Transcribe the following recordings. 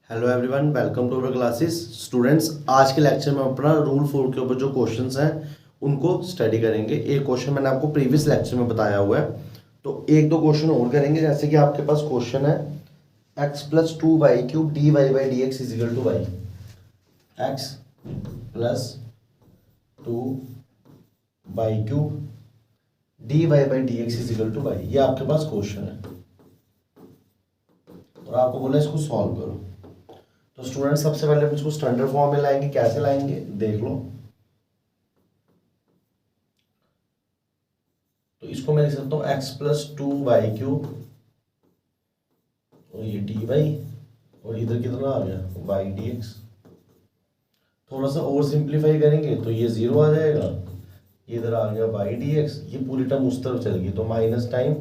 Hello everyone, welcome to our classes. Students, आज के lecture में अपना रूल 4 के ऊपर जो क्वेश्चंस हैं उनको स्टडी करेंगे। एक क्वेश्चन मैंने आपको प्रीवियस लेक्चर में बताया हुआ है, तो एक दो क्वेश्चन और करेंगे। जैसे कि आपके पास क्वेश्चन है x plus 2y³ dy by d x is equal to y. X plus 2y³ dy by d x is equal to y, ये आपके पास क्वेश्चन है और आपको बोला इसको सॉल्व करो। तो स्टूडेंट, सबसे पहले हम इसको स्टैंडर्ड फॉर्म में लाएंगे। कैसे लाएंगे देख लो। तो इसको मैं लिख सकता हूँ x प्लस 2y³ और ये dy और इधर कितना आ गया y dx। थोड़ा सा और सिंप्लीफाई करेंगे तो ये 0 आ जाएगा, इधर आ गया y dx, ये पूरी टर्म उस तरफ चल गई तो minus time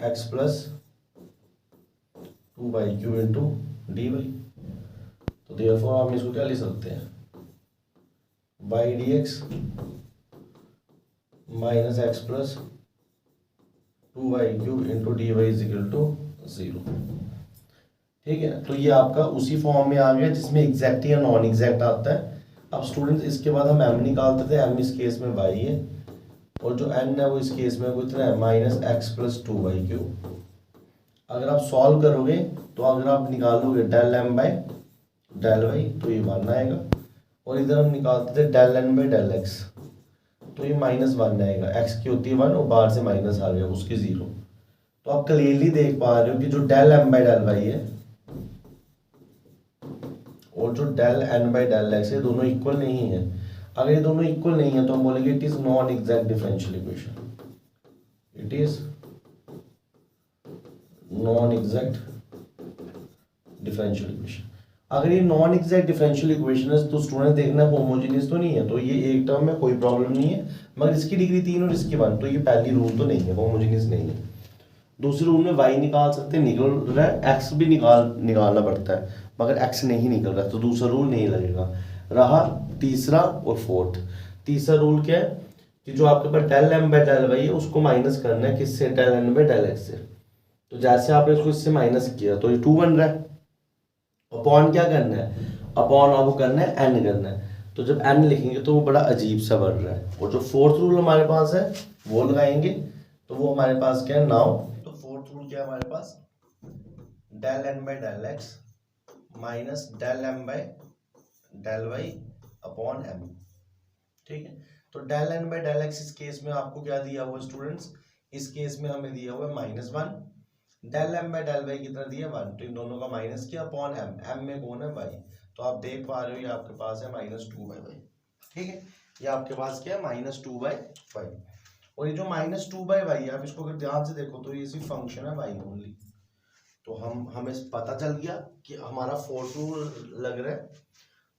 x plus 2y³ into dy। तो देयरफॉर हम इसको क्या लिख सकते हैं, y dx minus x plus 2y³ into d y is equal to 0। ठीक है, तो ये आपका उसी फॉर्म में आ गया जिसमें एग्जैक्ट या नॉन एग्जैक्ट आता है। अब स्टूडेंट्स, इसके बाद हम m निकालते थे। m इस केस में y है और जो n है वो इस केस में कितना है, माइनस एक्स प्लस 2y³। अगर आप सॉल्व करोगे तो अगर आप निकालोगे del m by del y तो ये 1 आएगा, और इधर हम निकालते थे del n by del x तो ये -1 आएगा। x की होती है 1 और बाहर से माइनस आ गया उसकी 0। तो आप क्लियरली देख पा रहे हो कि जो del m by del Y है और जो del n by del x है दोनों इक्वल नहीं है। अगर ये दोनों इक्वल नहीं है तो हम बोलेंगे it is non exact differential equation. It is non exact differential equation. अगर ये नॉन एग्जैक्ट डिफरेंशियल इक्वेशन है तो स्टूडेंट देखना होमोजेनियस तो नहीं है, तो ये एक टर्म में कोई प्रॉब्लम नहीं है, मगर इसकी डिग्री 3 और इसकी 1, तो ये पहली रूल तो नहीं है, होमोजेनियस नहीं है। दूसरी रूल में y निकाल सकते हैं, निकल रहा है, x भी निकालना पड़ता है, मगर x नहीं निकल रहा तो दूसरा रूल नहीं लगेगा। रहा तीसरा और फोर्थ। तीसरा रूल क्या है कि जो आपके पास del m by del Y है उसको माइनस करना है किससे, del n by del x से। तो जैसे आपने इसको इससे माइनस किया तो ये 2 बन रहा है। अपॉन क्या करना है, अपॉन आपको करना है n करना है। तो जब n लिखेंगे तो वो बड़ा अजीब सा बन रहा है। और जो फोर्थ रूल हमारे पास है वो लगाएंगे, तो वो हमारे पास क्या है, नाउ। तो फोर्थ रूल क्या है हमारे पास, del n by del x minus del m by del y upon m। ठीक है, तो del n by del x इस केस में आपको क्या दिया हुआ स्टूडेंट्स, इस केस में हमें दिया हुआ है -1। Del m by del y कितना दिया 1, तो इन दोनों का माइनस किया अपॉन m में कौन है y। तो आप देख पा रहे हो ये आपके पास है -2/y। ठीक है, ये आपके पास क्या है, -2/y। और ये जो -2/y है, आप इसको अगर ध्यान से देखो तो ये सिर्फ फंक्शन है y ओनली। तो हमें पता चल गया कि हमारा फोर्थ रूल लग रहा है।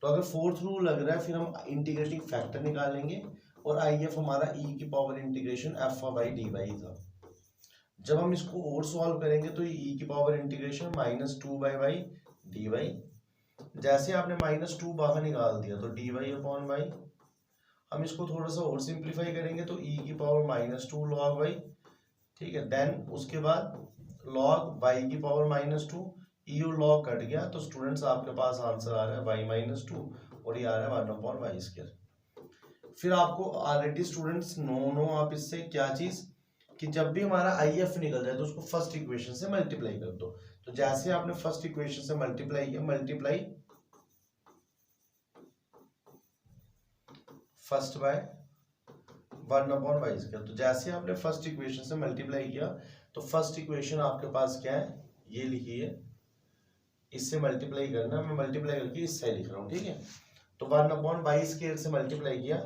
तो अगर फोर्थ रूल लग रहा है फिर हम इंटीग्रेटिंग फैक्टर निकालेंगे, और IF हमारा e की पावर इंटीग्रेशन f/dy था। जब हम इसको और सॉल्व करेंगे तो ये e की पावर इंटीग्रेशन -2/y dy। जैसे आपने -2 बाहर निकाल दिया तो dy अपॉन y। हम इसको थोड़ा सा और सिंप्लीफाई करेंगे तो e की पावर -2 log y। ठीक है, देन उसके बाद log y की पावर -2, e और log कट गया तो स्टूडेंट्स आपके पास आंसर आ रहा है y -2 और ये आ रहा है 1/y²। फिर आपको ऑलरेडी स्टूडेंट्स नो आप इससे क्या चीज कि जब भी हमारा IF निकल जाए तो उसको फर्स्ट इक्वेशन से मल्टीप्लाई कर दो। तो जैसे आपने फर्स्ट इक्वेशन से मल्टीप्लाई किया, मल्टीप्लाई फर्स्ट बाय 1/y²। तो जैसे आपने फर्स्ट इक्वेशन से मल्टीप्लाई किया तो फर्स्ट इक्वेशन आपके पास क्या है, ये लिखी है, इससे मल्टीप्लाई करना। मैं मल्टीप्लाई करके इससे लिख रहा हूँ। ठीक है, तो 1/y² से मल्टीप्लाई किया,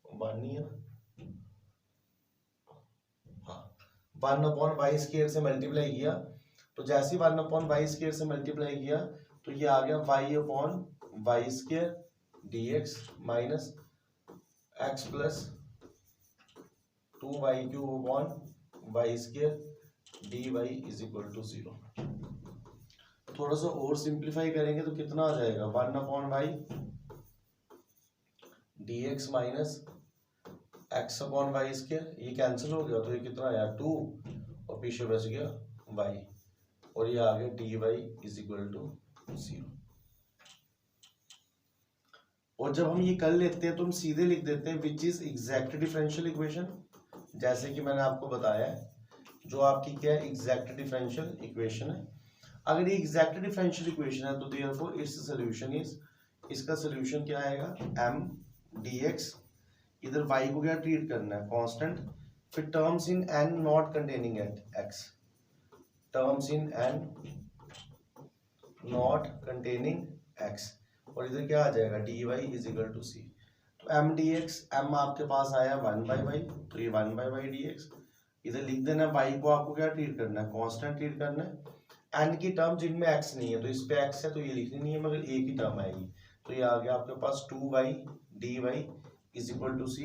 1 नहीं है, 1/y² से मल्टीप्लाई किया। तो जैसे 1/y² से मल्टीप्लाई किया तो ये आ गया y/y² dx minus x plus 2y³ upon y² dy is equal to 0। थोड़ा सा और सिंप्लीफाई करेंगे तो कितना आ जाएगा, 1/y dx minus x upon y², ये कैंसिल हो गया तो ये कितना आया 2 और पीछे बच गया y, और ये आ गया dy इज इक्वल टू 0। और जब हम ये कर लेते हैं तो हम सीधे लिख देते हैं विच इज एग्जैक्ट डिफरेंशियल इक्वेशन, जैसे कि मैंने आपको बताया है जो आपकी क्या है एग्जैक्ट डिफरेंशियल इक्वेशन है। अगर ये एग्जैक्ट डिफरेंशियल इक्वेशन है तो देयरफॉर इट्स सॉल्यूशन इज, इसका सॉल्यूशन क्या आएगा m dx, इधर y को क्या ट्रीट करना है कांस्टेंट, फिर terms in n not containing x, terms in n not containing x, और इधर क्या आ जाएगा dy is equal to c। तो m dx, m आपके पास आया 1/y, तो ये 1/y dx, इधर लिख देना y को आपको क्या ट्रीट करना है कांस्टेंट ट्रीट करना है। n की टर्म जिनमें x नहीं है तो इस पे x है तो ये लिखनी नहीं है, मगर a की टर्म आएगी, तो ये आ गया आपके पास 2y dy is equal to c।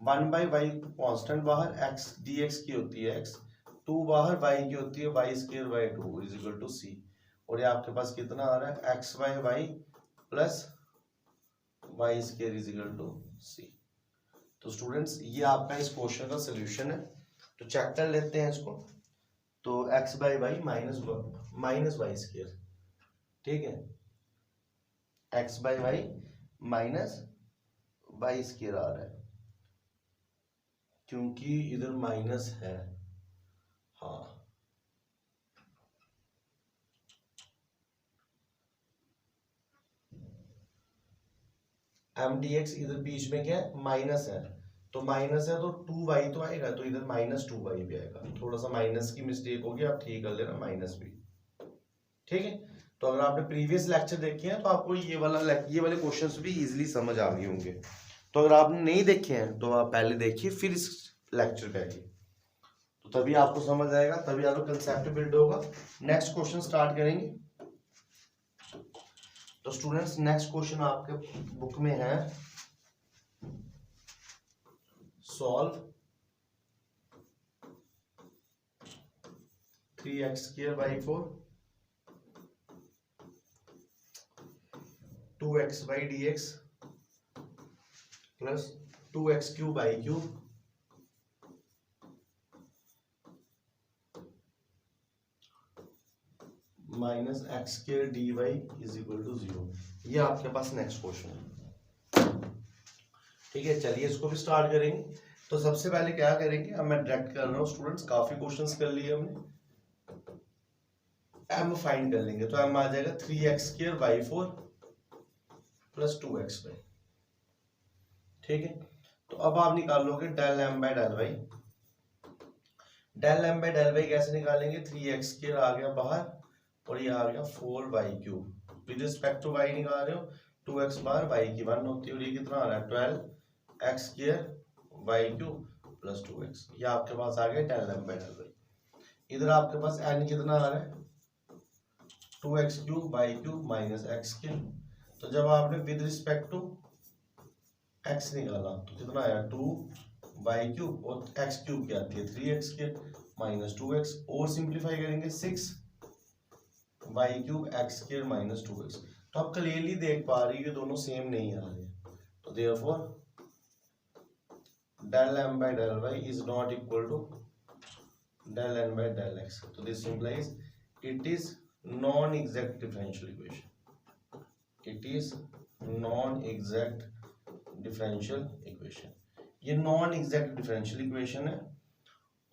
1/y constant बाहर, x dx की होती है x, 2 बाहर, y की होती है y square by 2 is equal to c, और ये आपके पास कितना आ रहा है x by y plus Y square is equal to C. तो स्टूडेंट्स ये आपका इस क्वेश्चन का सॉल्यूशन है, तो चेक कर लेते हैं इसको। तो x by Y minus Y square, ठीक है, x by Y minus Y square आ रहा है क्योंकि इधर माइनस है, हाँ एम डी एक्स इधर बीच में क्या है माइनस है, तो माइनस है तो 2y तो आएगा, तो इधर -2y भी आएगा, थोड़ा सा माइनस की मिस्टेक होगी, आप ठीक कर लेना माइनस भी, ठीक है। तो अगर आपने प्रीवियस लेक्चर देखे हैं तो आपको ये वाले क्वेश्चंस भी इजीली समझ आ गए होंगे। तो अगर आपने नहीं देखे हैं तो आप पहले देखिए फिर इस लेक्चर पे आइए, तो तभी आपको समझ आएगा, तभी आपको कंसेप्ट बिल्ड होगा। नेक्स्ट क्वेश्चन स्टार्ट करेंगे। तो स्टूडेंट्स नेक्स्ट क्वेश्चन आपके बुक में है solve 3x² 2xy dx plus 2x³ minus x² dy is equal to 0। ये आपके पास नेक्स्ट क्वेश्चन है, ठीक है। चलिए इसको भी स्टार्ट करेंगे। तो सबसे पहले क्या करेंगे, अब मैं डायरेक्ट कर रहा हूँ स्टूडेंट्स, काफी क्वेश्चंस कर लिए हमने, m फाइंड कर लेंगे। तो m आ जाएगा 3x² प्लस 2xy, ठीक है। तो अब आप निकालोगे del m by del Y. Del m by del y कैसे निकालेंगे, 3x² आ गया बाहर और ये आ गया 4y³ with respect to y निकाल रहे हो, 2x बार y की 1 होती है, और ये कितना आ रहा है 12x² y³ प्लस 2x, ये आपके पास आ गया del m by del y. इधर आपके पास n कितना आ रहा है 2x³ y³ माइनस x²। तो जब आपने विद रिस्पेक्ट टू x निकाला तो कितना आया 2y³ और x³ क्या आती है 3x² माइनस 2x, और सिंप्लीफाई करेंगे 6y³ x² माइनस 2x। तो आप क्लियरली देख पा रही है दोनों सेम नहीं आ रहे, तो therefore del m by del y is not equal to del n by del x। तो this implies it is non exact differential equation, it is non exact differential equation. ये नॉन एग्जैक्ट डिफरेंशियल इक्वेशन है।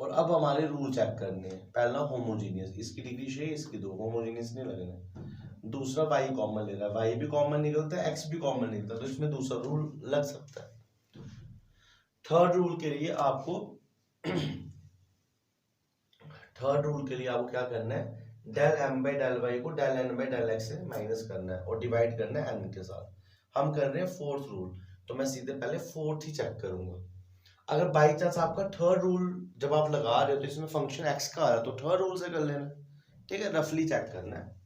और अब हमारे rule check करने हैं। पहला homogeneous, इसकी डिग्री 6 इसकी 2, होमोजीनियस नहीं लगना। दूसरा y कॉमन ले रहा है, y भी कॉमन निकलता है x भी कॉमन निकलता है, तो इसमें दूसरा रूल लग सकता है। थर्ड रूल के लिए आपको क्या करना है, del m by del y को del n by del x से माइनस करना है और डिवाइड करना है n के साथ। हम कर रहे हैं फोर्थ रूल, तो मैं सीधे पहले फोर्थ ही चेक करूंगा। अगर बाई चांस आपका थर्ड रूल जब आप लगा रहे हो तो इसमें फंक्शन x का आ रहा है, तो थर्ड रूल से कर लेना, ठीक है, रफली चेक करना है।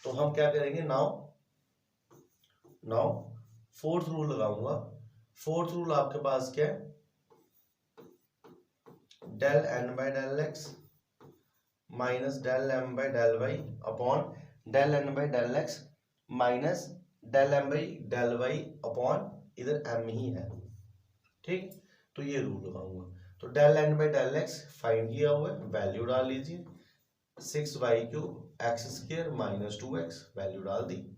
तो हम क्या करेंगे, नाउ फोर्थ रूल लगाऊंगा। फोर्थ रूल आपके पास क्या है, del n by del x minus del m by del y upon del n by del x minus del m by del y upon इधर m ही है, ठीक। तो ये रूल लगाऊंगा। तो del n by del x find किया हुआ है, वैल्यू डाल लीजिए, 6y³ x square minus 2x value डाल दी,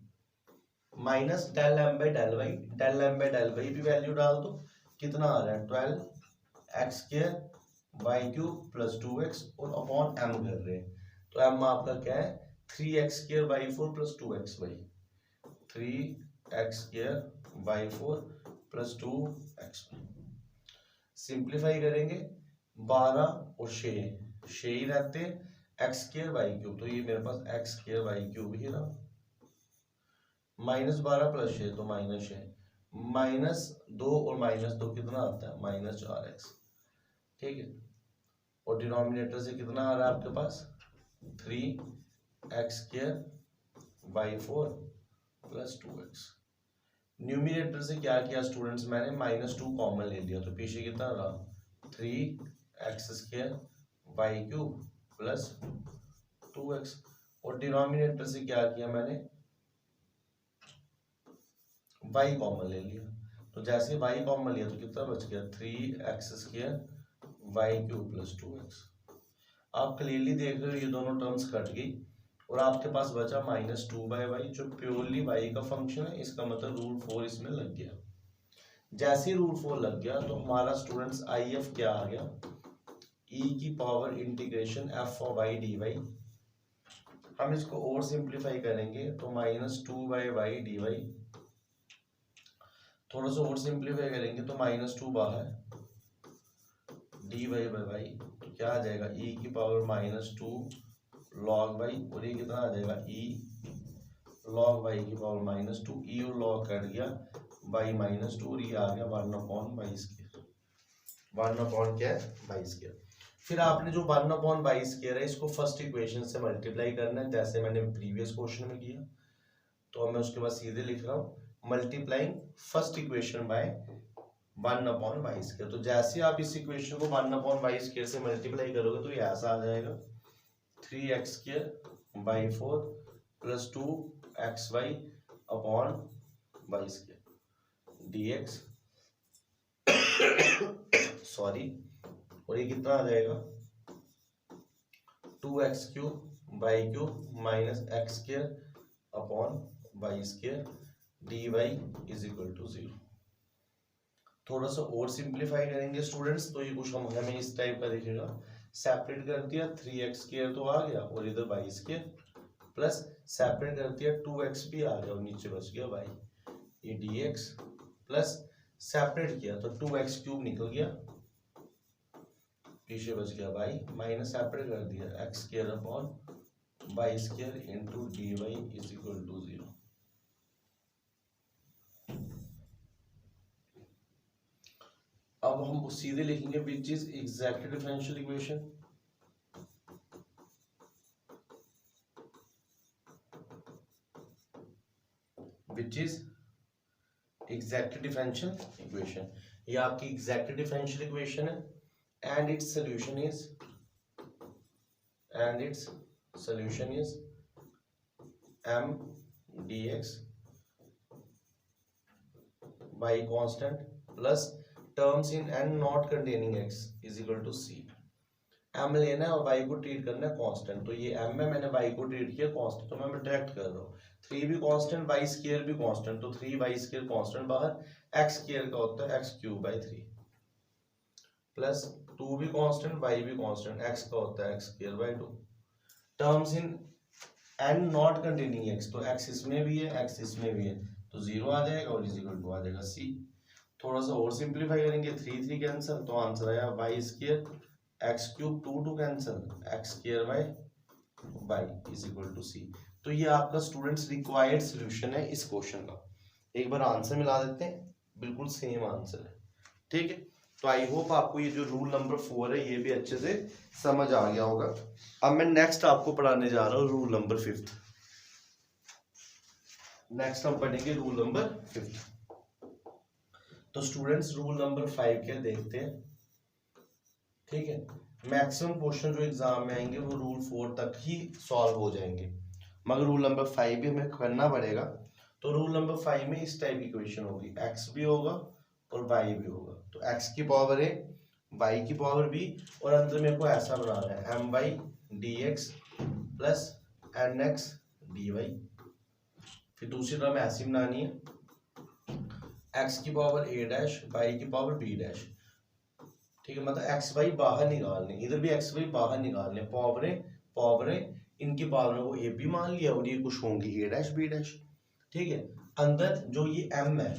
minus del M by del Y, del M by del Y भी वैल्यू डाल दो, कितना आ रहा है 12x² प्लस 2x और अपॉन m कर रहे हैं, तो m आपका क्या है 3x² plus 2x 3x² plus 2x। Simplify करेंगे 12 और 6 ही रहते हैं, x² तो ये मेरे पास x² ही रहा, -12 प्लस 6 तो -6, -2 और -2 कितना आता है -4x, ठीक है। और डिनोमिनेटर से कितना आ रहा है आपके पास 3x² प्लस 2x। न्यूमिनेटर से क्या किया स्टूडेंट्स, मैंने -2 कॉमन ले लिया, तो पीछे कितना रहा 3x² प्लस 2x। और डिनोमिनेटर से क्या किया मैंने y कॉमन ले लिया, तो जैसे y कॉमन लिया तो कितना बच गया 3x² प्लस 2x। आप क्लियरली देख रहे हो ये दोनों टर्म्स कट गई और आपके पास बचा -2/y जो प्योरली y का फंक्शन है, इसका मतलब रूल 4 इसमें लग गया। जैसे ही रूल 4 लग गया तो हमारा स्टूडेंट्स IF क्या आ गया, e⁻इंटीग्रेशन f(y) dy। हम इसको और सिंप्लीफाई करेंगे तो -2/y dy, थोड़ा सा और सिंप्लीफाई करेंगे तो -2 बाहर dy/y, तो क्या आ जाएगा e⁻−2 log y, और ये कितना आ जाएगा e log y⁻², e और log कट गया y-2 और ये आ गया 1/y², 1/ क्या है y²। फिर आपने जो 1/y² है इसको फर्स्ट इक्वेशन से मल्टीप्लाई करना है, जैसे मैंने प्रीवियस क्वेश्चन में किया, तो मैं उसके बाद सीधे लिख रहा हूँ multiplying first equation by 1/y²। तो जैसे आप इस इक्वेशन को 1/y² से मल्टीप्लाई करोगे तो ये ऐसा आ जाएगा 3x² plus 2xy upon y² dx sorry, और ये कितना आ जाएगा 2x³ minus x² upon y² dy is equal to 0। थोड़ा सा और सिंप्लीफाई करेंगे स्टूडेंट्स तो ये कुछ हमें इस टाइप का दिखेगा, सेपरेट कर दिया 3x² तो आ गया और इधर y² प्लस सेपरेट कर दिया 2x भी आ गया और नीचे बच गया y, ये dx प्लस सेपरेट किया तो 2x³ निकल गया, पीछे बच गया y, माइनस सेपरेट कर दिया x² upon y² into dy is equal to 0। अब हम सीधे लिखेंगे which is exact differential equation, which is exact differential equation, ये आपकी एग्जैक्ट डिफरेंशियल इक्वेशन है and it's solution is m dx by constant plus terms in n not containing x is equal to c। m लेना है और y को treat करना है constant, तो ये m है, मैंने y को ट्रीट किया कांस्टेंट, तो मैं डायरेक्ट कर रहा हूँ 3 भी कांस्टेंट y² भी कांस्टेंट, तो 3y² कांस्टेंट बाहर, x² का होता है x³/3 प्लस 2 भी कांस्टेंट y भी कांस्टेंट, x का होता है x²/2। Terms in n not containing x, तो x इसमें भी है x इसमें भी है, तो 0 आ जाएगा और इज इक्वल टू आ जाएगा c। थोड़ा सा और सिंप्लीफाई करेंगे 3 कैंसिल, तो आंसर आया y² x³ 2 cancel x² is equal to c। तो ये आपका स्टूडेंट्स रिक्वायर्ड सॉल्यूशन है इस क्वेश्चन का। एक बार आंसर मिला देते हैं, बिल्कुल सेम आंसर है, ठीक है। तो आई होप आपको ये जो रूल नंबर 4 है ये भी अच्छे से समझ आ गया होगा। अब मैं नेक्स्ट आपको पढ़ाने जा रहा हूँ रूल नंबर 5। नेक्स्ट हम पढ़ेंगे रूल नंबर 5। तो स्टूडेंट्स रूल नंबर 5 क्या देखते हैं, ठीक है। मैक्सिमम क्वेश्चन जो एग्जाम में आएंगे वो रूल 4 तक ही सॉल्व हो जाएंगे, मगर रूल नंबर 5 भी हमें करना पड़ेगा। तो रूल नंबर 5 में इस टाइप की इक्वेशन होगी, x भी होगा और y भी होगा, तो x की पावर a y की पावर b, और अंदर मेरे को ऐसा बनाना है my dx plus n x d y. फिर दूसरी टर्म ऐसी बनानी है, एक्स की पावर ए डैश वाई की पावर बी डैश। ठीक है, मतलब एक्स वाई बाहर निकालने, इधर भी एक्स वाई बाहर निकालने, पावरें इनकी पावरों को ए बी मान लिया और ये कुछ होंगी ए डैश बी डैश। ठीक है, अंदर जो ये एम है,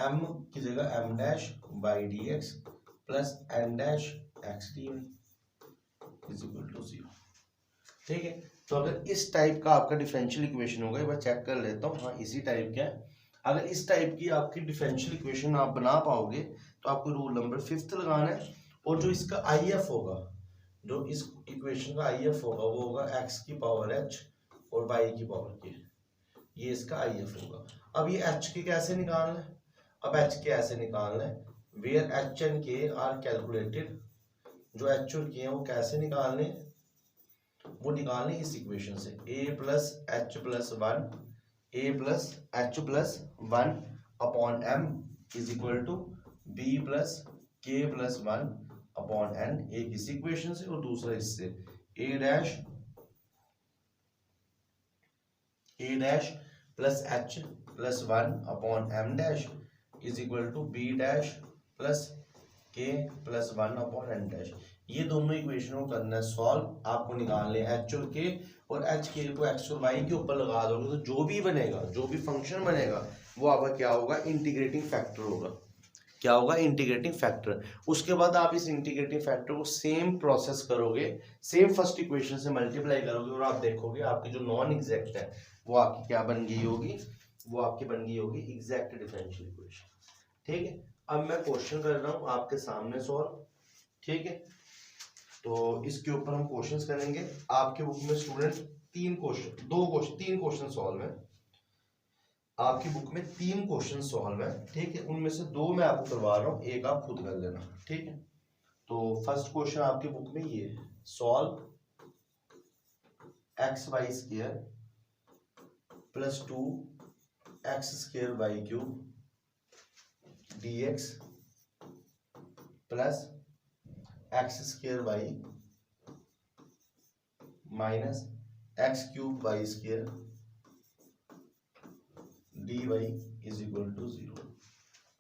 एम की जगह m dash by d x plus n dash x d y is equal to 0। ठीक है, तो अगर इस टाइप का आपका डिफरेंशियल इक्वेशन होगा, एक बार चेक कर लेता हूँ, हाँ इसी टाइप का है। अगर इस टाइप की आपकी डिफरेंशियल इक्वेशन आप बना पाओगे तो आपको रूल नंबर 5 लगाना है, और जो इसका आई एफ होगा, जो इस इक्वेशन का आई एफ होगा वो होगा एक्स की पावर एच और वाई की पावर के, ये इसका आई एफ होगा। अब ये एच के कैसे निकालना है, अब एच के ऐसे निकालना है, वेयर एच एंड के आर कैलकुलेटेड, जो एच और के हैं वो कैसे निकालने, वो निकालने इस इक्वेशन से, a plus H plus one, A plus H plus one upon M is equal to B plus K plus one upon N, एक इस इक्वेशन से और दूसरा इससे, A dash plus H plus one upon M dash is equal to B dash plus K plus one upon N dash. ये दोनों इक्वेशनों को करना है सॉल्व, आपको निकालने एच और के, और एच के को एक्स और वाई के ऊपर लगा दोगे तो जो भी बनेगा, जो भी फंक्शन बनेगा वो आपका क्या होगा, इंटीग्रेटिंग फैक्टर होगा। क्या होगा, इंटीग्रेटिंग फैक्टर। उसके बाद आप इस इंटीग्रेटिंग फैक्टर को सेम प्रोसेस करोगे, सेम फर्स्ट इक्वेशन से मल्टीप्लाई करोगे और आप देखोगे आपकी जो नॉन एग्जैक्ट है वो आपकी क्या बन गई होगी, वो आपकी बन गई होगी एग्जैक्ट डिफरेंशियल इक्वेशन। ठीक है, अब मैं क्वेश्चन कर रहा हूं आपके सामने सॉल्व। ठीक है, तो इसके ऊपर हम क्वेश्चंस करेंगे। आपके बुक में स्टूडेंट तीन क्वेश्चन सॉल्व है, आपकी बुक में 3 क्वेश्चन सॉल्व है। ठीक है, उनमें से 2 मैं आपको करवा रहा हूं, एक आप खुद कर लेना। ठीक है, तो फर्स्ट क्वेश्चन आपकी बुक में ये है, solve x Y square plus 2 x square y cube dx plus x square y minus x cube y square d y is equal to 0।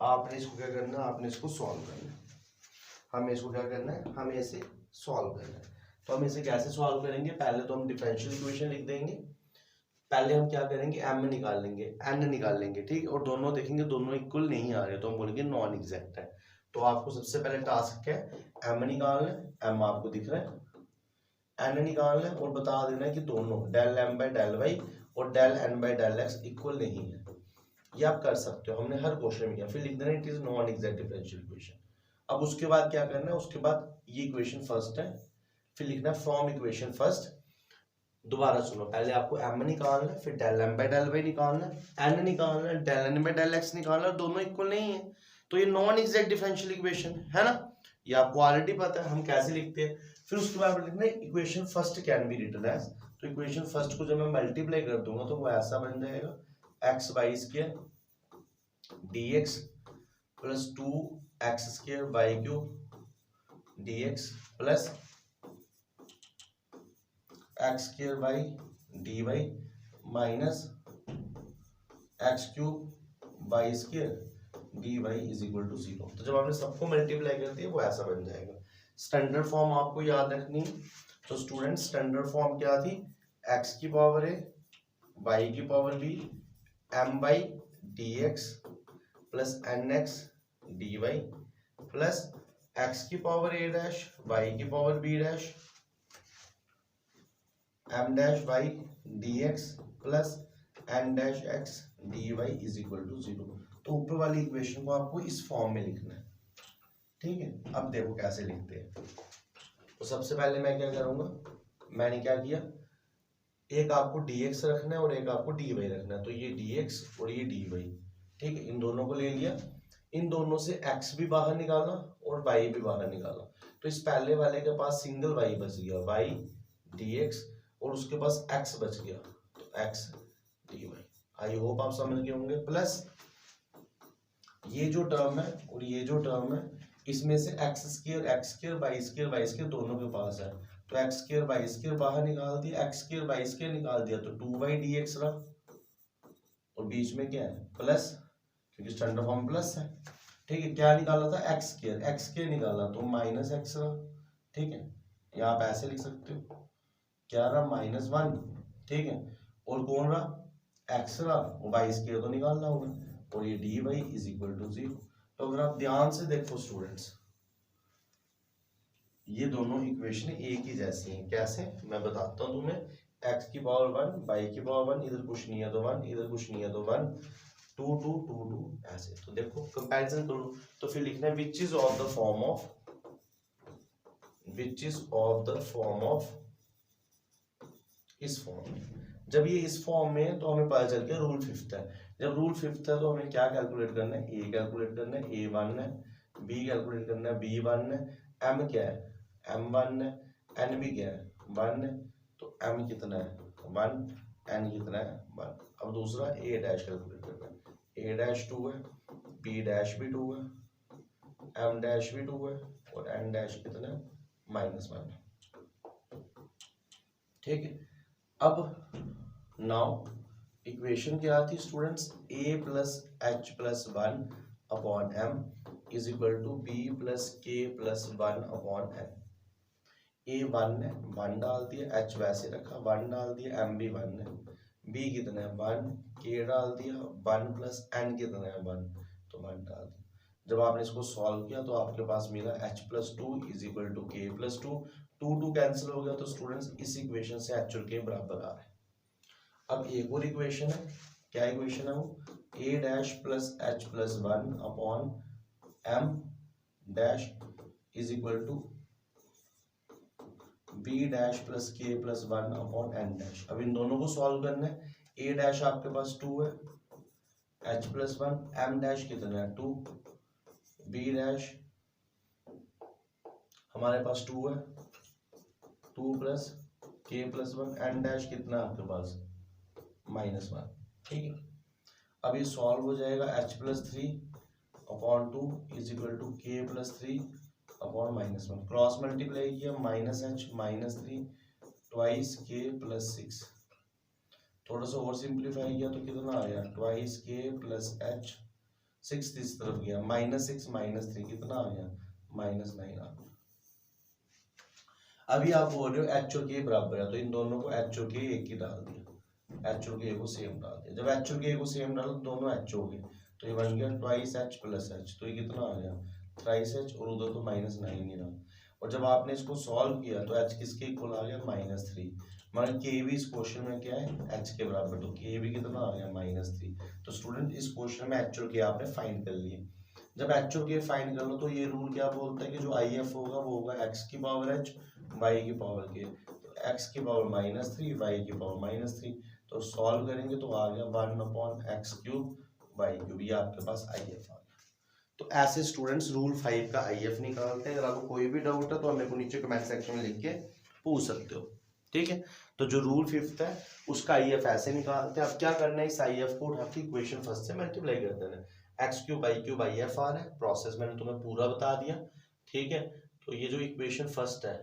आपने इसको क्या करना है, आपने इसको सॉल्व करना है। हमें इसको क्या करना है, हमें इसे सॉल्व करना है। तो हम इसे कैसे सॉल्व करेंगे, पहले तो हम डिफरेंशियल इक्वेशन लिख देंगे, पहले हम क्या करेंगे, एम निकाल लेंगे, एन निकाल लेंगे। ठीक, और दोनों देखेंगे दोनों इक्वल नहीं आ रहे तो हम बोलेंगे नॉन एग्जैक्ट है। तो आपको सबसे पहले टास्क क्या है, एम निकालना है, एम आपको दिख रहा है, एन निकालना है और बता देना है कि दोनों del M by del Y और del N by del X equal नहीं है। ये आप कर सकते हो, हमने हर क्वेश्चन में किया। फिर लिख देना it is non exact differential equation. अब उसके बाद क्या करना है, उसके बाद ये इक्वेशन फर्स्ट है, फिर लिखना फ्रॉम इक्वेशन फर्स्ट। दोबारा सुनो, पहले आपको एम निकालना है, फिर del M by del y निकालना है, एन निकालना है, del N by del x निकालना है, दोनों इक्वल नहीं है तो ये नॉन एग्जैक्ट डिफरेंशियल इक्वेशन है ना, ये आपको ऑलरेडी पता है हम कैसे लिखते हैं। फिर उसके बाद लिखना है equation first can be written as, तो इक्वेशन फर्स्ट को जब मैं मल्टीप्लाई कर दूंगा तो वो ऐसा बन जाएगा, x Y square d x plus 2 x square y cube d x plus x square y d y minus x cube y square d y is equal to 0। तो जब आपने सबको मल्टीप्लाई कर दिया वो ऐसा बन जाएगा। स्टैंडर्ड फॉर्म आपको याद रखनी है, तो स्टूडेंट स्टैंडर्ड फॉर्म क्या थी, एक्स की पावर ए वाई की power b m by d x plus n x d y plus x की पावर ए डैश वाई की power b dash m dash y d x plus n dash x d y is equal to 0। तो ऊपर वाली equation को आपको इस form में लिखना है। ठीक है, अब देखो कैसे लिखते हैं। तो सबसे पहले मैं क्या करूंगा, मैंने क्या किया, एक आपको dx रखना है और एक आपको dy रखना है, तो ये dx और ये dy। ठीक है, इन दोनों को ले लिया, इन दोनों से x भी बाहर निकाला और y भी बाहर निकाला, तो इस पहले वाले के पास सिंगल y बच गया, y dx, और उसके पास x बच गया, तो x dy। आई होप आप समझ गए होंगे। प्लस ये जो टर्म है और ये जो टर्म है, इसमें से एक्स स्क्वायर वाई स्क्वायर दोनों के पास है, तो एक्स स्क्वायर बाई स्क्वायर बाहर निकाल दिया, एक्स स्क्वायर बाई स्क्वायर निकाल दिया तो 2/dx रहा, और बीच में क्या है प्लस, क्योंकि स्टैंडर्ड फॉर्म प्लस है। ठीक है, क्या निकाला था एक्स स्क्वायर निकाला तो माइनस एक्स रहा। ठीक है, या आप ऐसे लिख सकते हो, क्या रहा -1। ठीक है, और कौन रहा एक्स रहा, और बाई स्क्वायर तो निकालना होगा, और ये dy इज इक्वल टू 0। तो अगर आप ध्यान से देखो स्टूडेंट्स, ये दोनों इक्वेशन एक ही जैसी हैं। कैसे, मैं बताता हूँ तुम्हें। x की पावर 1 बाई की पावर 1, इधर कुछ नहीं है तो 1, इधर कुछ नहीं है तो 1, 2 2 2 2 ऐसे। तो देखो कंपैरिजन करो, तो फिर लिखना है which is of the form of, which is of the form of, इस फॉर्म में। जब ये इस फॉर्म में है तो हमें पता चल गया रूल फिफ्थ है। जब रूल फिफ्थ है तो हमें क्या कैलकुलेट करना है, ए कैलकुलेट करना है, A1 है, बी कैलकुलेट करना है, B1 है, M क्या है M1 है, N भी क्या है 1 है, तो M कितना है 1, N कितना है 1। अब दूसरा A डैश कैलकुलेट करना है, A डैश 2 है, B डैश भी 2 है, M डैश भी 2 है, और N डैश कितना है -1। ठीक है, अब नाउ इक्वेशन क्या आती है students, a plus H plus 1 upon m is equal to b plus k plus 1 upon n। a 1 है, 1 डाल दिया, h वैसे रखा 1 डाल दिया, m भी 1 है, b कितना है 1, k डाल दिया 1 प्लस n कितना है 1, तो 1 डाल दिया। जब आपने इसको सॉल्व किया तो आपके पास मिला h plus 2 is equal to k plus 2, 2 cancel हो गया, तो स्टूडेंट्स इस इक्वेशन से h और k बराबर आ रहे हैं। अब एक और इक्वेशन है, क्या इक्वेशन है वो, a dash plus H plus 1 upon m dash is equal to b dash plus k plus 1 upon n dash. अब इन दोनों को सॉल्व करना है, a डैश आपके पास 2 है, h प्लस 1, m डैश कितना है 2, b डैश हमारे पास 2 है, 2 plus k plus 1, n dash कितना है आपके पास -1। ठीक है, अब ये सॉल्व हो जाएगा, h plus 3 upon 2 is equal to k plus 3 upon -1। Cross multiply किया, -h -3 ट्वाइस k प्लस 6। थोड़ा सा और सिंप्लीफाई किया तो कितना आ गया, ट्वाइस k प्लस h, 6 इस तरफ गया, -6 -3 कितना आ गया -9 आ गया। अभी आप बोल रहे हो h और k बराबर है, तो इन दोनों को h और k एक ही डाल दिया, h और k को सेम डाल दिया। जब h और k को सेम डाला तो दोनों h हो गए, तो ये बन गया ट्वाइस h प्लस h, तो ये कितना आ गया थ्राइस h, और उधर तो -9 ही रहा। और जब आपने इसको सॉल्व किया तो h किसके इक्वल आ गया -3, मगर k भी इस क्वेश्चन में क्या है h के बराबर, तो k भी कितना आ गया -3। तो स्टूडेंट इस क्वेश्चन में h और k आपने फाइंड कर लिए। जब h और k फाइंड कर लो तो ये रूल क्या बोलता है कि जो IF होगा वो होगा x की पावर h y की पावर k, तो x की पावर -3 y की पावर -3, तो सॉल्व करेंगे तो आ गया 1 upon x cube y cube, ये आपके पास IF आ गया। तो ऐसे स्टूडेंट्स रूल 5 का IF निकालते हैं। अगर आपको कोई भी डाउट है तो हमें को नीचे कमेंट सेक्शन में लिख के पूछ सकते हो। ठीक है, तो जो रूल 5 है उसका IF ऐसे निकालते हैं। अब क्या करना है, इस IF को उठा के इक्वेशन फर्स्ट से मल्टीप्लाई कर देना। X cube by cube IF आ रहा है, प्रोसेस मैंने तुम्हें पूरा बता दिया। ठीक है, तो ये जो इक्वेशन फर्स्ट है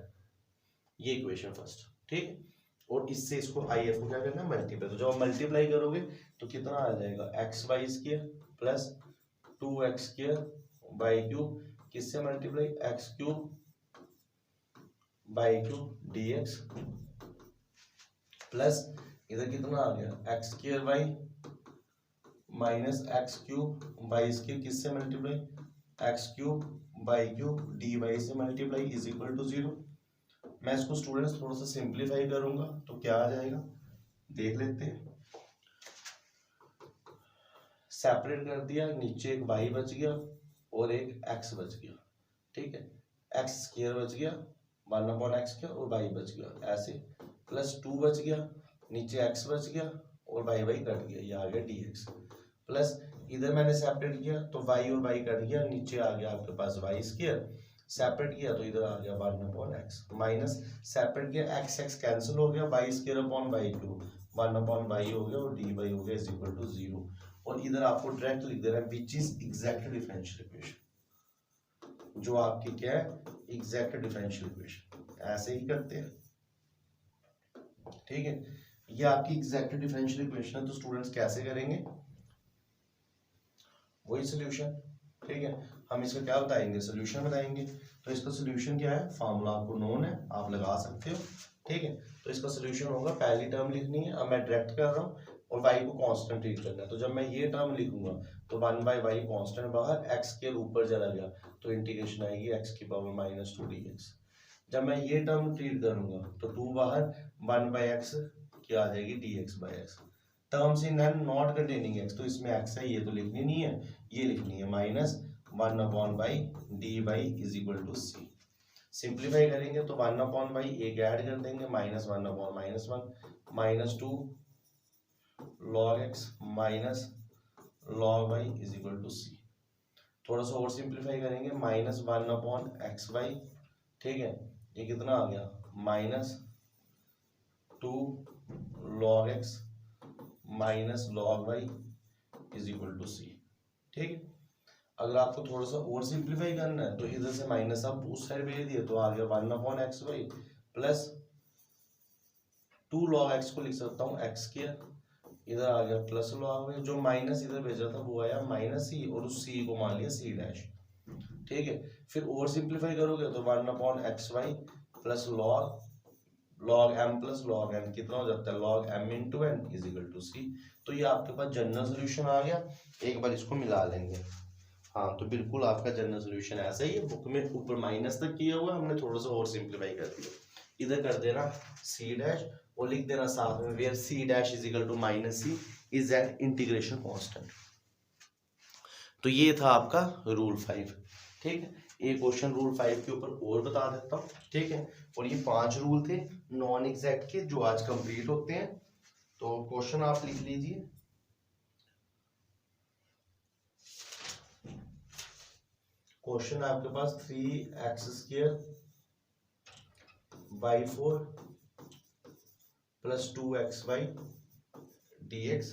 ये इक्वेशन फर्स्ट, ठीक है, और इससे इसको IF को क्या करना है मल्टीप्लाई। तो जब आप मल्टीप्लाई करोगे तो कितना आ जाएगा x Y square plus 2x square by cube, किससे multiply X cube by cube dx plus इधर कितना आ गया X square by minus x cube by square, किससे multiply X cube by cube D Y से मल्टीप्लाई इज इक्वल टू 0। मैं इसको students थोड़ा सा सिंप्लीफाई करूंगा तो क्या आ जाएगा देख लेते हैं। सेपरेट कर दिया, नीचे एक y बच गया और एक x बच गया। ठीक है, x स्क्वायर बच गया 1 अपॉन एक्स स्क्वायर और y बच गया ऐसे, प्लस 2 बच गया, नीचे x बच गया और y कट गया, ये आ गया dx। प्लस इधर मैंने सेपरेट किया तो y और y कट गया, नीचे आ गया आपके पास y स्क्वायर, सेपरेट किया तो इधर आ गया 1 अपॉन एक्स, माइनस सेपरेट किया x कैंसिल हो गया, y square upon y cube 1 upon y हो गया और dy हो गया इज इक्वल टू 0। और इधर आपको डायरेक्ट लिख देना है विच इज एग्जैक्ट डिफरेंशियल इक्वेशन, जो आपकी क्या है एग्जैक्ट डिफरेंशियल इक्वेशन ऐसे ही करते हैं, ठीक है। ये आपकी एग्जैक्ट डिफरेंशियल इक्वेशन है, तो स्टूडेंट्स कैसे करेंगे, वही सोल्यूशन, ठीक है। हम इसका क्या बताएंगे, सोल्यूशन बताएंगे। तो इसका सोल्यूशन क्या है, फार्मूला आपको नोन है, आप लगा सकते हो, ठीक है। तो इसका सोल्यूशन होगा, पहली टर्म लिखनी है, अब मैं डायरेक्ट कर रहा हूँ और y को कांस्टेंट ट्रीट करना है। तो जब मैं ये टर्म लिखूंगा तो 1/y कांस्टेंट बाहर, x के ऊपर चला गया तो इंटीग्रेशन आएगी x की पावर -2 dx। जब मैं ये टर्म ट्रीट करूंगा तो 2 बाहर, 1/x क्या आ जाएगी dx/x। Terms in and not containing x, तो इसमें x है, ये तो लिखनी नहीं है, ये लिखनी है -1/dy/c। सिंप्लीफाई करेंगे तो 1/, एक ऐड कर देंगे, -1/-1 -2 log x log y =c। थोड़ा सा और सिंप्लीफाई करेंगे, -1/xy, ठीक है, ये कितना आ गया, -2 log x log y =c, ठीक है। अगर आपको थोड़ा सा और सिंप्लीफाई करना है तो इधर से माइनस आप उस साइड भेज दिए तो आ गया 1/xy प्लस 2 log x को लिख सकता हूँ x², इधर आ गया प्लस log y, जो माइनस इधर भेजा था वो आया -c और उस c को मान लिया c', ठीक है। फिर और सिंप्लीफाई करोगे तो 1/xy plus log m plus log n कितना हो जाता है, log m × n = c। तो ये आपके पास जनरल सोल्यूशन आ गया। एक बार इसको मिला लेंगे, हाँ तो बिल्कुल आपका जनरल सोल्यूशन ऐसा ही है, बुक में ऊपर माइनस तक किया हुआ, हमने थोड़ा सा और सिंप्लीफाई कर दिया। इधर कर देना c' और लिख देना साथ में where c' = -c is an integration constant. तो ये था आपका रूल 5, ठीक है। एक क्वेश्चन रूल 5 के ऊपर और बता देता हूँ, ठीक है। और ये 5 रूल थे नॉन एग्जैक्ट के जो आज कंप्लीट होते हैं। तो क्वेश्चन आप लिख लीजिए, क्वेश्चन आपके पास 3x² by 4 + 2xy dx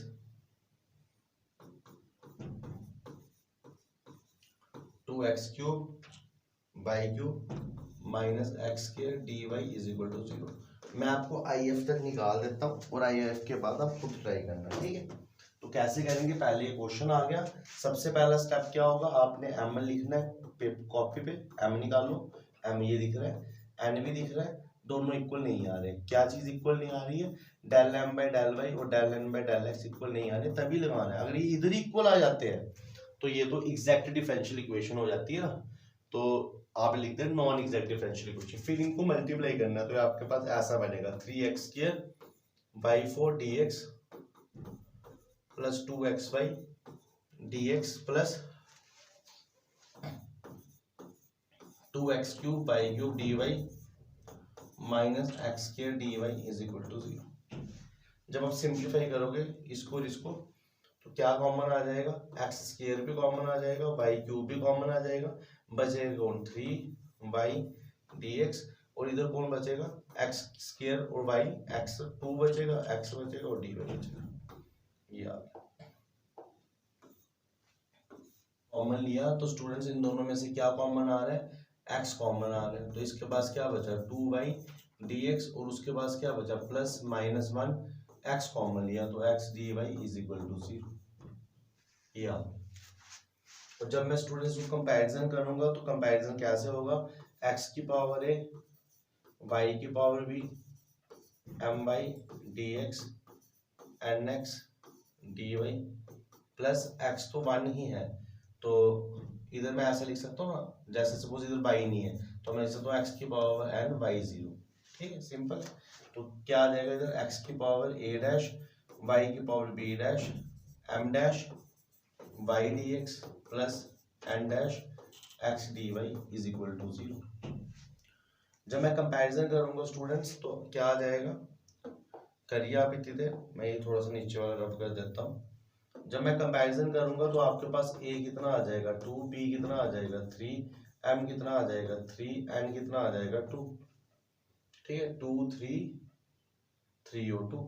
2x³ by cube -x² dy = 0। मैं आपको IF तक निकाल देता हूँ और IF के बाद आप खुद ट्राई करना, ठीक है। तो कैसे करेंगे, पहले ये क्वेश्चन आ गया, सबसे पहला स्टेप क्या होगा, आपने m लिखना है कॉपी पे, m निकालो, m ये दिख रहा है, n भी दिख रहा है, दोनों इक्वल नहीं आ रहे। क्या चीज इक्वल नहीं आ रही है, del m/del y और del n/del x इक्वल नहीं आ रहे, तभी लगाना है। अगर ये इधर इक्वल आ जाते हैं तो ये तो एग्जैक्ट डिफरेंशियल इक्वेशन हो जाती है ना, तो आप लिखते हैं नॉन एग्जैक्ट डिफरेंशियल इक्वेशन। फिर इनको मल्टीप्लाई करना है तो आपके पास ऐसा बनेगा 3x² by 4 dx + 2xy dx plus 2x³ by cube dy -x² dy = 0। जब आप सिंप्लीफाई करोगे इसको और इसको तो क्या कॉमन आ जाएगा, x² भी कॉमन आ जाएगा, y³ भी कॉमन आ जाएगा, बचेगा कौन 3y dx, और इधर कौन बचेगा x² और y, x2 बचेगा, x बचेगा और dy बचेगा। ये आ गया कॉमन लिया तो स्टूडेंट्स इन दोनों में से क्या कॉमन आ रहा है, x कॉमन आ रहा है, तो इसके पास क्या बचा 2y dx और उसके पास क्या बचा प्लस -1 x कॉमन लिया तो x dy = 0। ये आ और जब मैं स्टूडेंट्स को कंपैरिजन करूंगा तो कंपैरिजन कैसे होगा, x की पावर a y की power b my dx nx dy plus x तो 1 ही है, तो इधर मैं ऐसा लिख सकता हूँ ना, जैसे सपोज इधर y नहीं है तो मैं लिख सकता हूँ x की पावर n y 0, ठीक है, सिंपल। तो क्या आ जाएगा इधर x की पावर a' y की power b' m' y dx plus n' x dy = 0। जब मैं कंपैरिजन करूंगा स्टूडेंट्स तो क्या आ जाएगा, करिए आप इतनी देर, मैं ये थोड़ा सा नीचे वाला रफ कर देता हूँ। जब मैं कंपैरिजन करूंगा तो आपके पास a कितना आ जाएगा 2, b कितना आ जाएगा 3, m कितना आ जाएगा 3, n कितना आ जाएगा 2, ठीक है, 2 3 और 2।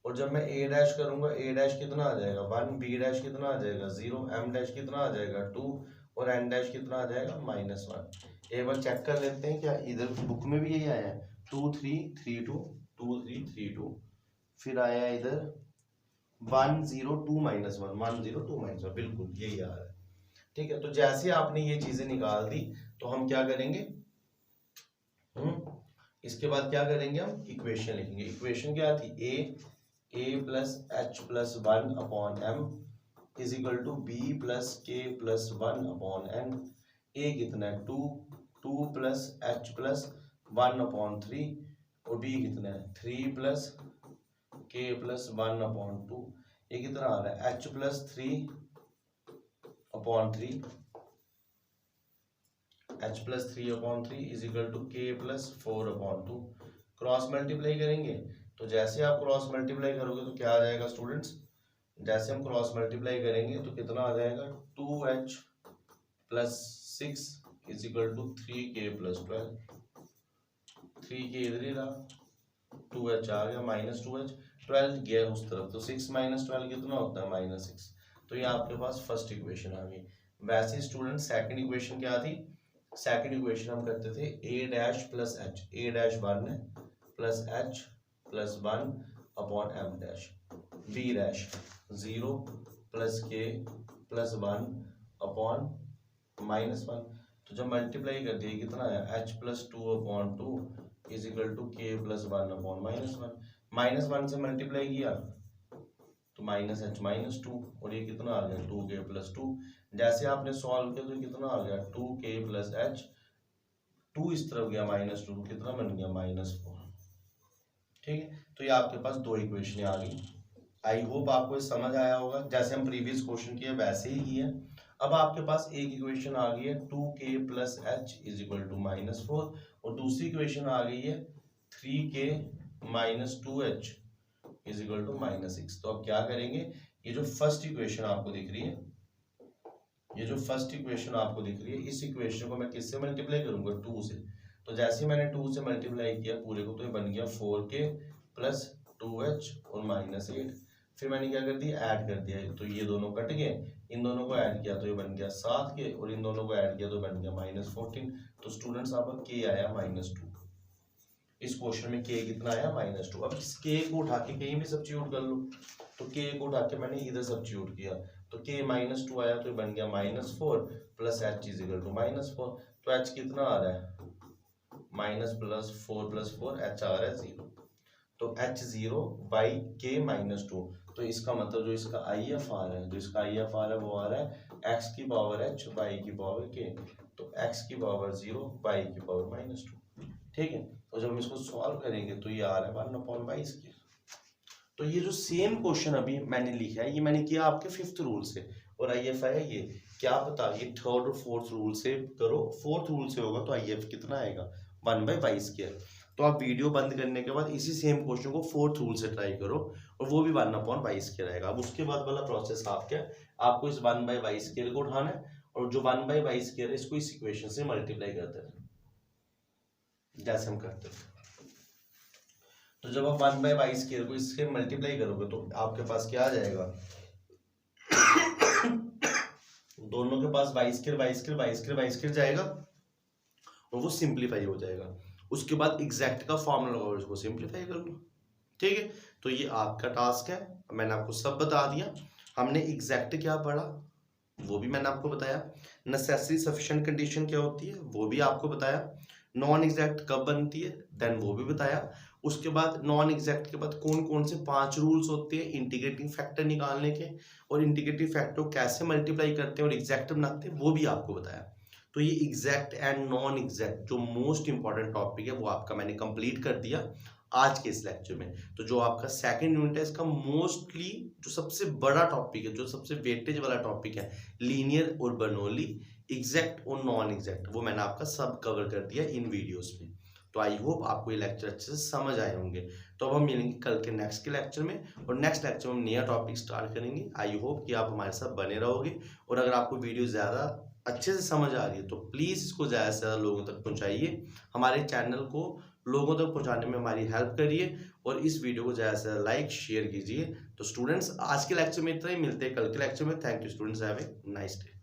और जब मैं a' करूंगा a' कितना आ जाएगा 1, b' कितना आ जाएगा 0, m' कितना आ जाएगा 2 और n डैश कितना आ जाएगा -1। एक बार चेक कर लेते हैं क्या इधर बुक में भी यही आया है 2 3 3 2 2 3 3 2, फिर आया इधर 1 0 2 -1 1 0 2 -1, बिल्कुल यही आ रहा है। ठीक है, तो जैसे आपने ये चीजें निकाल दी तो हम क्या करेंगे, इसके बाद क्या करेंगे, हम इक्वेशन लिखेंगे। इक्वेशन क्या थी, a plus H plus 1 upon m is equal to b plus k plus 1 upon n। a कितना है 2 प्लस एच प्लस 1 अपॉन 3 और b कितना है 3 प्लस k प्लस 1 अपॉन 2। ये कितना आ रहा है h plus 3 upon 3 h plus 3 upon 3 is equal to k plus 4 upon 2। Cross multiply करेंगे तो जैसे आप क्रॉस मल्टीप्लाई करोगे तो क्या आ जाएगा स्टूडेंट्स, जैसे हम क्रॉस मल्टीप्लाई करेंगे तो कितना आ जाएगा 2h plus 6 is equal to 3k plus 12। 3k इधर ही रहा, 2h आ गया -2h, 12 गया उस तरफ, तो 6 - 12 कितना होता है -6। तो ये आपके पास फर्स्ट इक्वेशन आ गई। वैसे स्टूडेंट सेकंड इक्वेशन क्या थी, सेकंड इक्वेशन हम करते थे a dash plus h, a dash 1 है plus h plus 1 upon m dash, b dash 0 plus k plus 1 upon -1। तो जब मल्टीप्लाई कर दिए कितना आया h plus 2 upon 2 is equal to k plus 1 upon -1। -1 से मल्टीप्लाई किया तो -h -2 और ये कितना आ गया 2k प्लस 2। जैसे आपने सॉल्व किया तो कितना आ गया 2k प्लस h, 2 इस तरफ गया -2, कितना बन गया -4। ठीक है, तो ये आपके पास दो इक्वेशन आ गई। आई होप आपको ये समझ आया होगा, जैसे हम प्रीवियस क्वेश्चन किए वैसे ही किया। अब आपके पास एक इक्वेशन आ गई है 2k plus h is equal to -4 और दूसरी इक्वेशन आ गई है 3k minus 2h is equal to -6। तो अब क्या करेंगे, ये जो फर्स्ट इक्वेशन आपको दिख रही है, ये जो फर्स्ट इक्वेशन आपको दिख रही है, इस इक्वेशन को मैं किससे मल्टीप्लाई करूंगा 2 से। तो जैसे ही मैंने 2 से मल्टीप्लाई किया पूरे को तो ये बन गया 4k प्लस 2h और -8। फिर मैंने क्या कर दिया ऐड कर दिया, तो ये दोनों कट गए, इन दोनों को ऐड किया तो ये बन गया 7k और इन दोनों को ऐड किया तो बन गया -14। तो स्टूडेंट्स आपका k आया -2। इस क्वेश्चन में k कितना आया -2। अब इस k को उठा के कहीं भी सब्स्टिट्यूट कर लो, तो k को उठा के मैंने इधर सब्स्टिट्यूट किया तो k -2 आया तो ये बन गया -4 plus h is equal to -4। तो h कितना आ रहा है -+4 + 4 h आ रहा है 0। तो h 0 बाई k -2। तो इसका मतलब जो इसका IFR है, जो इसका IFR है वो आ रहा है x की पावर h बाई की पावर k। तो x की पावर 0 बाई की पावर -2। ठीक है, तो जब हम इसको सॉल्व करेंगे तो ये आ रहा है 1/22। तो ये जो सेम क्वेश्चन अभी मैंने लिखा है ये मैंने किया आपके 5th रूल से, और IF है ये क्या पता ये 3rd और 4th रूल से करो, 4th रूल से होगा तो IF कितना आएगा 1/22। तो आप वीडियो बंद करने के बाद इसी सेम क्वेश्चन को 4th रूल से ट्राई करो और वो भी 1/22 आएगा। अब उसके बाद वाला प्रोसेस आप क्या, आपको इस 1/22 को उठाना है और जो 1/22 है इसको इस इक्वेशन से मल्टीप्लाई करते हैं जैसे हम करते हैं। तो जब आप 1/22 को इससे मल्टीप्लाई करोगे तो आपके पास क्या आ जाएगा, दोनों के पास 22 जाएगा और वो सिंप्लीफाई हो जाएगा। उसके बाद एग्जैक्ट का फॉर्मूला लगाओ, उसको सिंप्लीफाई कर लो। ठीक है, तो ये आपका टास्क है, मैंने आपको सब बता दिया। हमने एग्जैक्ट क्या पढ़ा वो भी मैंने आपको बताया, नेसेसरी सफिशिएंट कंडीशन क्या होती है वो भी आपको बताया, नॉन एग्जैक्ट कब बनती है देन वो भी बताया। उसके बाद नॉन एग्जैक्ट के बाद कौन कौन से 5 रूल्स होते हैं इंटीग्रेटिंग फैक्टर निकालने के, और इंटीग्रेटिंग फैक्टर को कैसे मल्टीप्लाई करते हैं और एग्जैक्ट बनाते हैं वो भी आपको बताया। तो ये एग्जैक्ट एंड नॉन एग्जैक्ट जो मोस्ट इंपॉर्टेंट टॉपिक है वो आपका मैंने कंप्लीट कर दिया आज के इस लेक्चर में। तो जो आपका सेकंड यूनिट है इसका मोस्टली जो सबसे बड़ा टॉपिक है, जो सबसे वेटेज वाला टॉपिक है, लीनियर और बर्नौली, एग्जैक्ट और नॉन एग्जैक्ट, वो मैंने आपका सब कवर कर दिया इन वीडियोस में। तो आई होप आपको ये लेक्चर अच्छे से समझ आए होंगे। तो अब हम मिलेंगे कल के नेक्स्ट के लेक्चर में, और नेक्स्ट लेक्चर में हम नया टॉपिक स्टार्ट करेंगे। आई होप कि आप हमारे साथ बने रहोगे, और अगर आपको वीडियो ज़्यादा अच्छे से समझ आ रही है तो प्लीज़ इसको ज़्यादा से ज़्यादा लोगों तक पहुंचाइए, हमारे चैनल को लोगों तक पहुंचाने में हमारी हेल्प करिए, और इस वीडियो को ज़्यादा से ज़्यादा लाइक शेयर कीजिए। तो स्टूडेंट्स आज के लेक्चर में इतना ही, मिलते हैं कल के लेक्चर में। Thank you students, have a nice day.